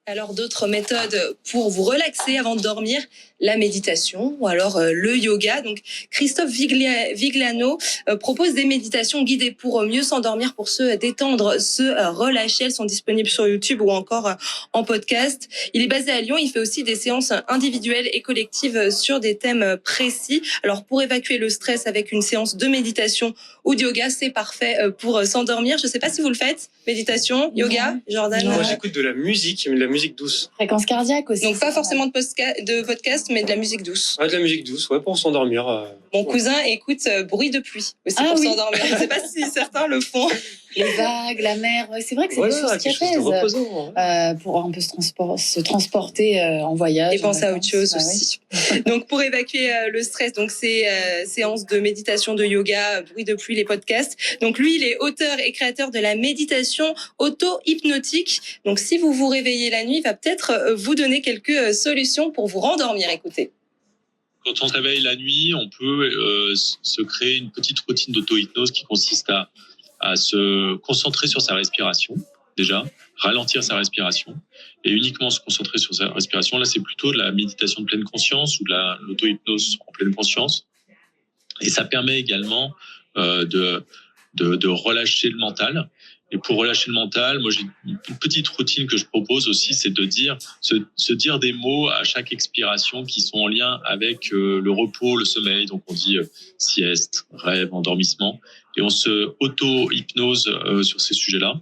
Alors d'autres méthodes pour vous relaxer avant de dormir, la méditation ou alors le yoga. Donc Christophe Vigliano propose des méditations guidées pour mieux s'endormir, pour se détendre, se relâcher. Elles sont disponibles sur YouTube ou encore en podcast. Il est basé à Lyon. Il fait aussi des séances individuelles et collectives sur des thèmes précis. Alors pour évacuer le stress avec une séance de méditation ou de yoga, c'est parfait pour s'endormir. Je ne sais pas si vous le faites. Méditation, yoga, Jordan. Moi, j'écoute de la musique, mais de la musique douce. Fréquence cardiaque aussi. Donc pas forcément de podcast, mais de la musique douce. Ah, de la musique douce, ouais, pour s'endormir. Mon cousin écoute bruit de pluie aussi pour s'endormir. Je ne sais pas si certains le font. Les vagues, la mer, c'est vrai que c'est des choses qui apaisent. Pour un peu se transporter en voyage. Et penser à autre chose aussi. Oui. Donc pour évacuer le stress, donc c'est séances de méditation, de yoga, bruit de pluie, les podcasts. Donc lui, il est auteur et créateur de la méditation auto-hypnotique. Donc si vous vous réveillez la nuit, il va peut-être vous donner quelques solutions pour vous rendormir. Écoutez. Quand on se réveille la nuit, on peut se créer une petite routine d'auto-hypnose qui consiste à se concentrer sur sa respiration, déjà, ralentir sa respiration, et uniquement se concentrer sur sa respiration. Là, c'est plutôt de la méditation de pleine conscience ou de l'auto-hypnose en pleine conscience. Et ça permet également de relâcher le mental. Et pour relâcher le mental, moi, j'ai une petite routine que je propose aussi, c'est de se dire des mots à chaque expiration qui sont en lien avec le repos, le sommeil. Donc, on dit sieste, rêve, endormissement. Et on se auto-hypnose sur ces sujets-là.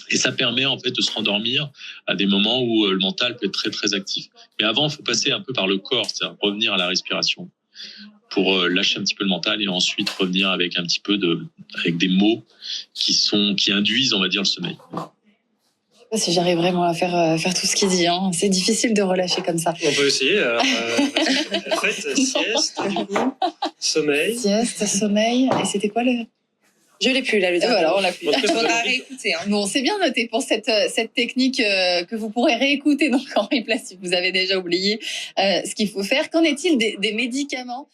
Et ça permet en fait de se rendormir à des moments où le mental peut être très, très actif. Mais avant, il faut passer un peu par le corps, c'est-à-dire revenir à la respiration pour lâcher un petit peu le mental et ensuite revenir avec un petit peu avec des mots qui induisent, on va dire, le sommeil. Je sais pas si j'arrive vraiment à faire tout ce qu'il dit. Hein. C'est difficile de relâcher comme ça. On peut essayer. En fait, sieste, du coup, sommeil. Sieste, sommeil. Et c'était quoi le... Je l'ai plus là, le dernier. Voilà, on l'a plus. Il faudra réécouter. Bon, c'est bien noté pour cette technique que vous pourrez réécouter donc en replay si vous avez déjà oublié ce qu'il faut faire. Qu'en est-il des médicaments ?